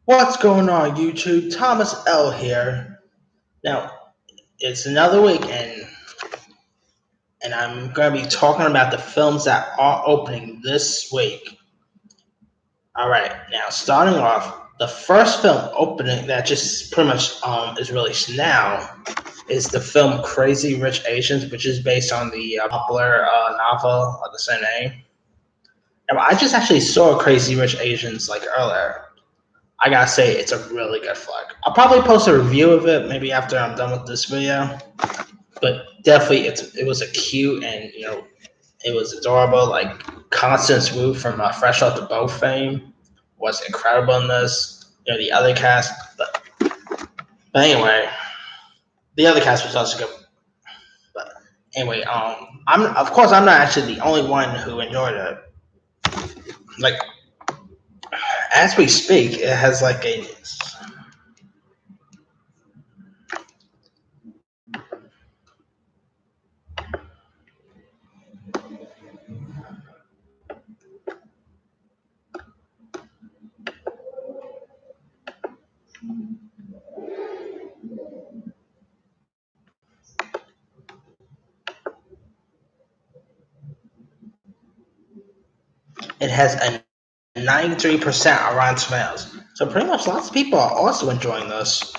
What's going on, YouTube? Thomas L here. Now, it's another week, and I'm going to be talking about the films that are opening this week. All right, now starting off, the first film opening that just pretty much is released now is the film Crazy Rich Asians, which is based on the popular novel of the same name. Now, I just actually saw Crazy Rich Asians like earlier. I gotta say, it's a really good flick. I'll probably post a review of it maybe after I'm done with this video. But definitely, it was a cute and it was adorable. Like Constance Wu from Fresh Off the Boat fame was incredible in this. The other cast, but anyway, the other cast was also good. But anyway, I'm not actually the only one who enjoyed it. Like as we speak, it has like a it has a 93% on Rotten Tomatoes. So pretty much lots of people are also enjoying this.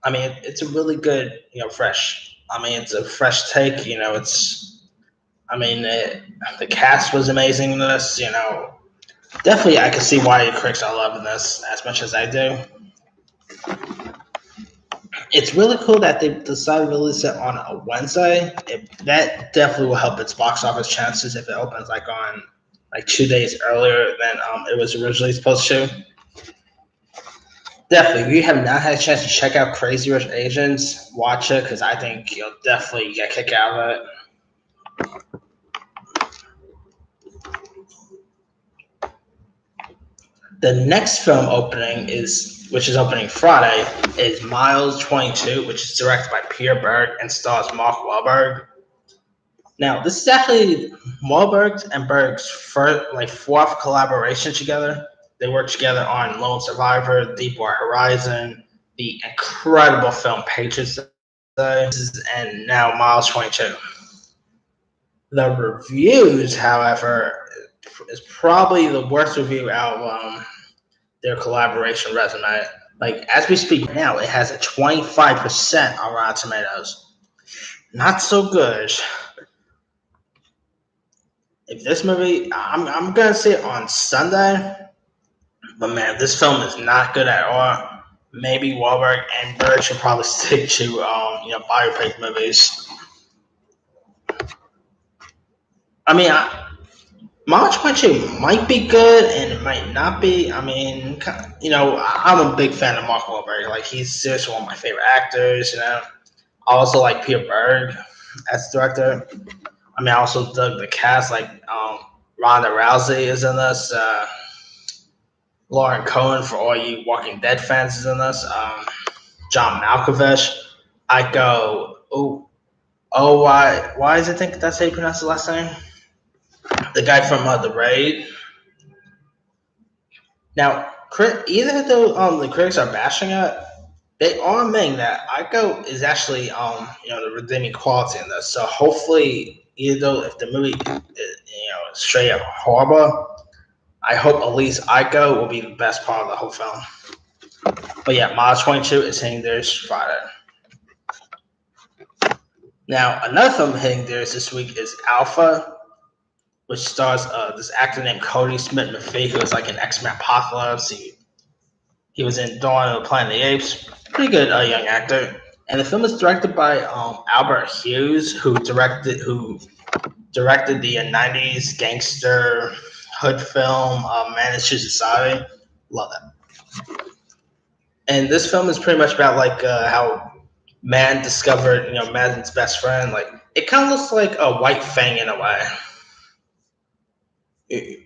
I mean, it's a really good, fresh. I mean, it's a fresh take. I mean, the cast was amazing in this. Definitely, I can see why the critics are loving this as much as I do. It's really cool that they decided to release it on a Wednesday. That definitely will help its box office chances if it opens like on like 2 days earlier than it was originally supposed to. Definitely, if you have not had a chance to check out Crazy Rich Asians, watch it because I think you'll definitely get a kick out of it. The next film opening which is opening Friday, is Miles 22, which is directed by Peter Berg and stars Mark Wahlberg. Now, this is actually Wahlberg and Berg's fourth collaboration together. They worked together on Lone Survivor, Deepwater Horizon, the incredible film Patriots, and now Miles 22. The reviews, however, is probably the worst review out of their collaboration resume. Like as we speak now, it has a 25% on Rotten Tomatoes. Not so good. If this movie, I'm gonna see it on Sunday, but man, this film is not good at all. Maybe Wahlberg and Berg should probably stick to biopic movies. I mean, March 22 might be good and it might not be. I mean, I'm a big fan of Mark Wahlberg. Like, he's seriously one of my favorite actors. I also like Peter Berg as director. I mean, I also dug the cast. Like, Ronda Rousey is in this. Lauren Cohen, for all you Walking Dead fans, is in this. John Malkovich. Why does it think that's how you pronounce the last name? The guy from The Raid. Now, either though the critics are bashing it, they are admitting that Aiko is actually the redeeming quality in this. So hopefully, either though if the movie is straight up horrible, I hope at least Aiko will be the best part of the whole film. But yeah, Miles 22 is hitting theirs Friday. Now, another film hitting theirs this week is Alpha, which stars this actor named Cody Smith McPhee, who is like an X-Men Apocalypse. He was in Dawn of the Planet of the Apes. Pretty good young actor. And the film is directed by Albert Hughes, who directed the '90s gangster hood film Man Shoes Society. Love that. And this film is pretty much about like how Man discovered Madden's best friend. Like, it kind of looks like a White Fang in a way.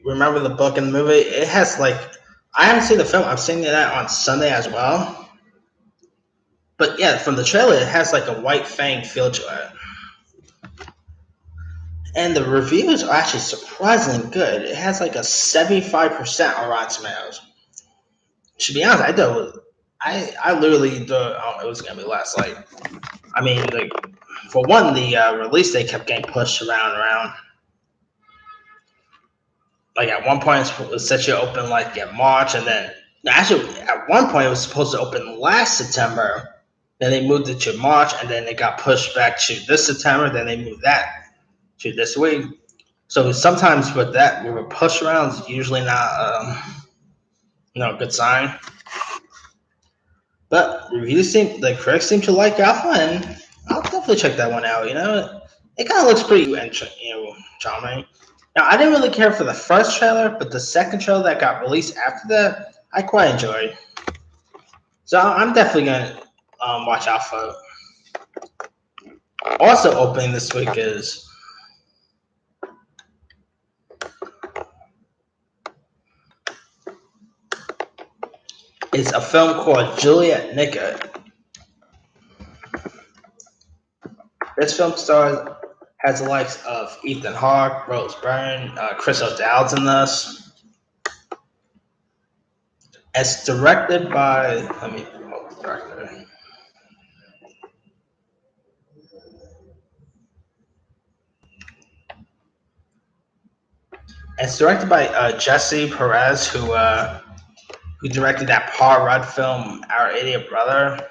Remember the book and the movie? It has like, I haven't seen the film. I'm seeing that on Sunday as well. But yeah, from the trailer, it has like a White Fang feel to it. And the reviews are actually surprisingly good. It has like a 75% on Rotten Tomatoes. To be honest, I thought I literally thought it was gonna be less. Like, I mean, like for one, the release date kept getting pushed around and around. Like at one point, it was set to open like in March, and then actually at one point it was supposed to open last September. Then they moved it to March, and then it got pushed back to this September. Then they moved that to this week. So sometimes with that, with a push around, it's usually not a good sign. But the critics seem to like Alpha, and I'll definitely check that one out. It kind of looks pretty charming. Now, I didn't really care for the first trailer, but the second trailer that got released after that, I quite enjoyed. So I'm definitely gonna watch Alpha. Also opening this week is a film called Juliet Nicket. This film has the likes of Ethan Hawke, Rose Byrne, Chris O'Dowd's in this. It's directed by director. It's directed by Jesse Perez, who directed that Paul Rudd film, Our Idiot Brother.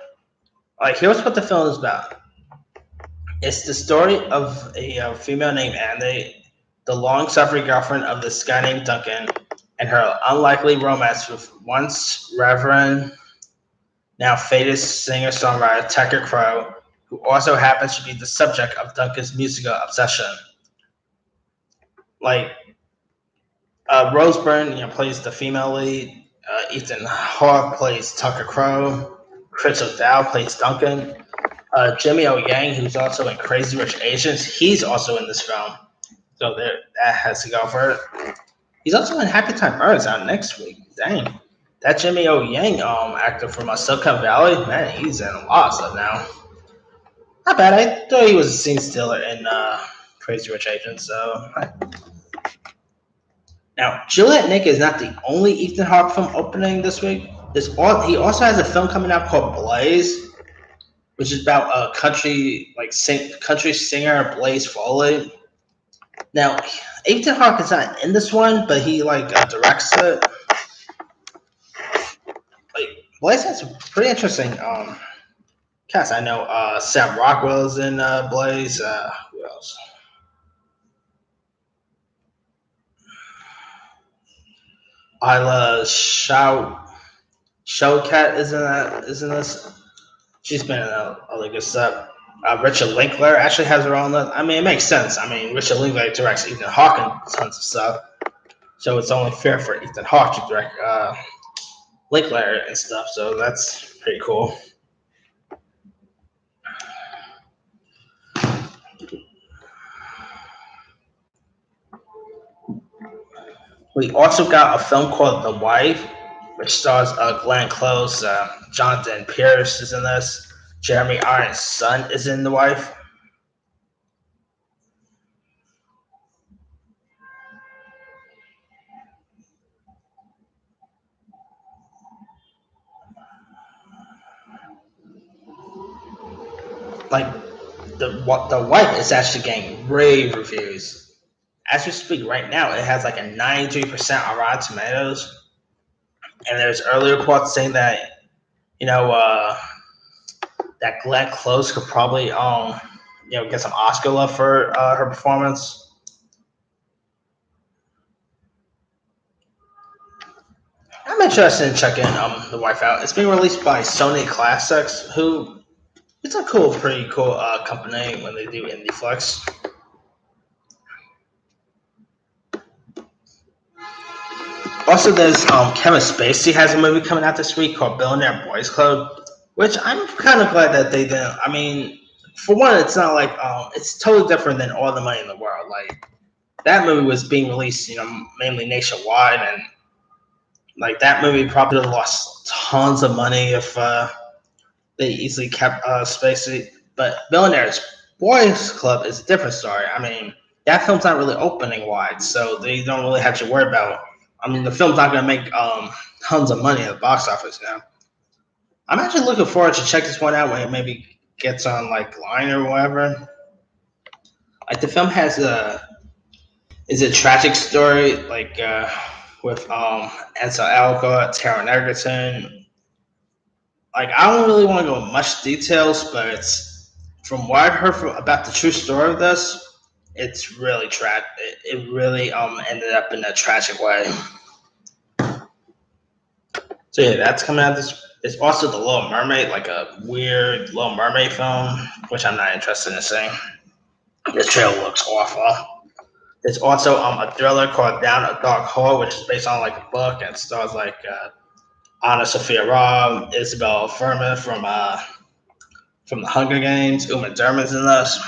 Like, here's what the film is about. It's the story of a female named Andy, the long-suffering girlfriend of this guy named Duncan, and her unlikely romance with once Reverend, now faded singer-songwriter Tucker Crowe, who also happens to be the subject of Duncan's musical obsession. Like, Rose Byrne, plays the female lead. Ethan Hawke plays Tucker Crowe. Chris O'Dowd plays Duncan. Jimmy O Yang, who's also in Crazy Rich Asians, he's also in this film. So that has to go for it. He's also in Happy Time Burns out next week. Dang. That Jimmy O Yang actor from Silicon Valley, man, he's in a lot of stuff now. Not bad. I thought he was a scene stealer in Crazy Rich Asians. So. Now, Juliet Nick is not the only Ethan Hawke film opening this week. He also has a film coming out called Blaze, which is about a country singer Blaze Foley. Now, Ethan Hawke is not in this one, but he directs it. Blaze has a pretty interesting cast. I know Sam Rockwell is in Blaze. Who else? Isla Showcat is in this. She's been in other good stuff. Richard Linklater actually has her own list. I mean, it makes sense. I mean, Richard Linklater directs Ethan Hawke and tons of stuff, so it's only fair for Ethan Hawke to direct Linklater and stuff. So that's pretty cool. We also got a film called The Wife, which stars Glenn Close, Jonathan Pierce is in this. Jeremy Irons' son is in The Wife. The Wife is actually getting rave reviews. As we speak right now, it has a 93% on Rotten Tomatoes. And there's early reports saying that, that Glenn Close could probably, get some Oscar love for her performance. I'm interested in checking The Wife out. It's being released by Sony Classics, who it's a pretty cool company when they do indie flicks. Also, there's Kevin Spacey has a movie coming out this week called Billionaire Boys Club, which I'm kind of glad that they didn't. I mean, for one, it's not it's totally different than All the Money in the World. Like, that movie was being released, mainly nationwide, and that movie probably lost tons of money if they easily kept Spacey. But Billionaire Boys Club is a different story. I mean, that film's not really opening wide, so they don't really have to worry about I mean, the film's not gonna make tons of money at the box office now. I'm actually looking forward to check this one out when it maybe gets on like line or whatever. Like the film has a tragic story like with Ansel Elgort, Taron Egerton. Like I don't really want to go in much details, but it's from what I've heard about the true story of this. It's really tragic. It really ended up in a tragic way. So yeah, that's coming out this. It's also The Little Mermaid, like a weird Little Mermaid film, which I'm not interested in seeing. The trailer looks awful. There's also a thriller called Down a Dark Hole, which is based on like a book and stars like Anna Sophia Robb, Isabel Fuhrman from the Hunger Games, Uma Thurman's in this.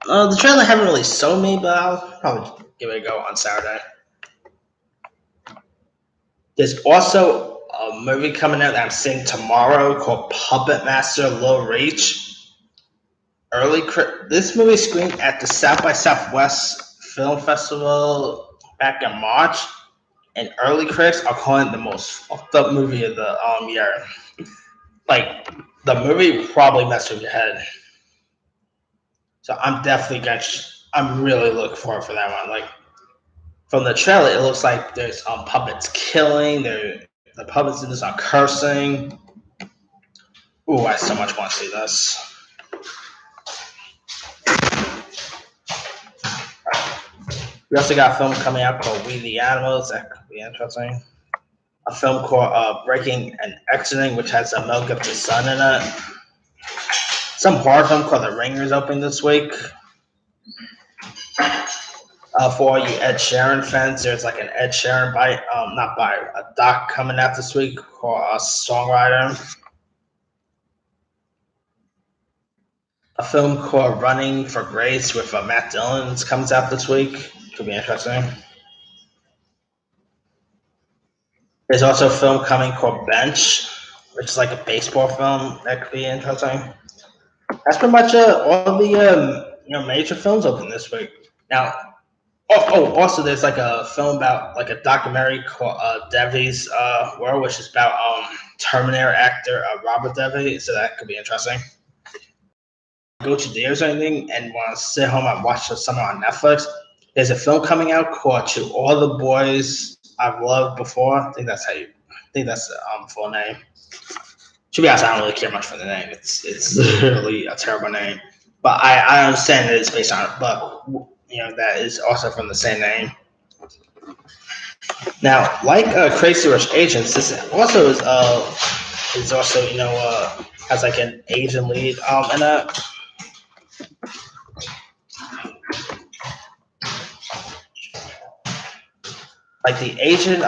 The trailer haven't really sold me, but I'll probably give it a go on Saturday. There's also a movie coming out that I'm seeing tomorrow called Puppet Master Low Reach. This movie screened at the South by Southwest Film Festival back in March, and early critics are calling it the most fucked up movie of the year. Like the movie probably messed with your head. So I'm really looking forward for that one. Like from the trailer, it looks like there's puppets killing. The puppets in this are cursing. Ooh, I so much want to see this. We also got a film coming out called We the Animals. That could be interesting. A film called Breaking and Exiting, which has a Mel Gibson's son in it. Some horror film called The Ringer is opening this week. For all you Ed Sheeran fans, there's like an Ed Sheeran a doc coming out this week called Songwriter. A film called Running for Grace with Matt Dillon comes out this week. Could be interesting. There's also a film coming called Bench, which is like a baseball film that could be interesting. That's pretty much all the major films open this week. Now, also there's like a film about like a documentary called Devi's World, which is about Terminator actor Robert Devy. So that could be interesting. Go to theaters or anything and want to sit home and watch something on Netflix, there's a film coming out called To All the Boys I've Loved Before. I think that's the full name. To be honest, I don't really care much for the name. It's really a terrible name. But I understand that it's based on it, but that is also from the same name. Now, like Crazy Rich Asians, this also is also has like an Asian lead in it. Like the Asian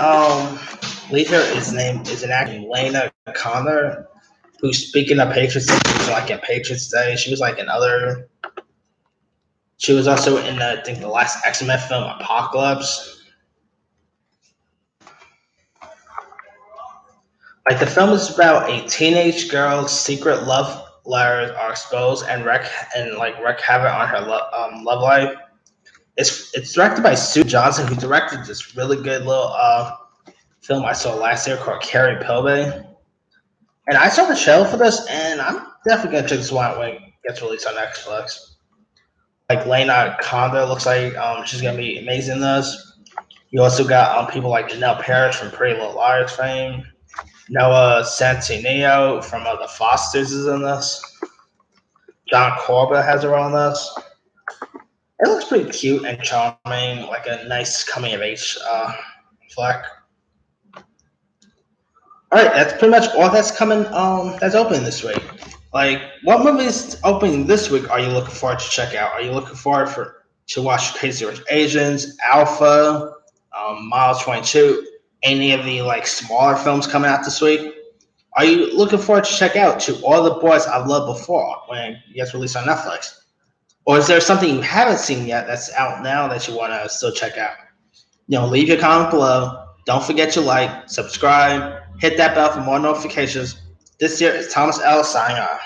leader is an actor Lena Connor, who's speaking of Patriots Day. She was like in Patriots Day. She was like in other. She was also in the last X-Men film Apocalypse. Like the film is about a teenage girl's secret love letters are exposed and wreak havoc on her love life. It's directed by Sue Johnson, who directed this really good little film I saw last year called Carrie Pilby. And I saw the trailer for this, and I'm definitely gonna check this one out when it gets released on Netflix. Like Lena Condor looks like she's gonna be amazing in this. You also got people like Janelle Parrish from Pretty Little Liars fame. Noah Centineo from The Fosters is in this. John Corbett has a role in this. It looks pretty cute and charming, like a nice coming of age flick. All right, that's pretty much all that's coming. That's opening this week. Like, what movies opening this week are you looking forward to check out? Are you looking forward to watch Crazy Rich Asians, Alpha, Miles 22, any of the like smaller films coming out this week? Are you looking forward to check out To All the Boys I've Loved Before when it gets released on Netflix? Or is there something you haven't seen yet that's out now that you want to still check out? Leave your comment below. Don't forget to like, subscribe, hit that bell for more notifications. This year is Thomas L. signing off.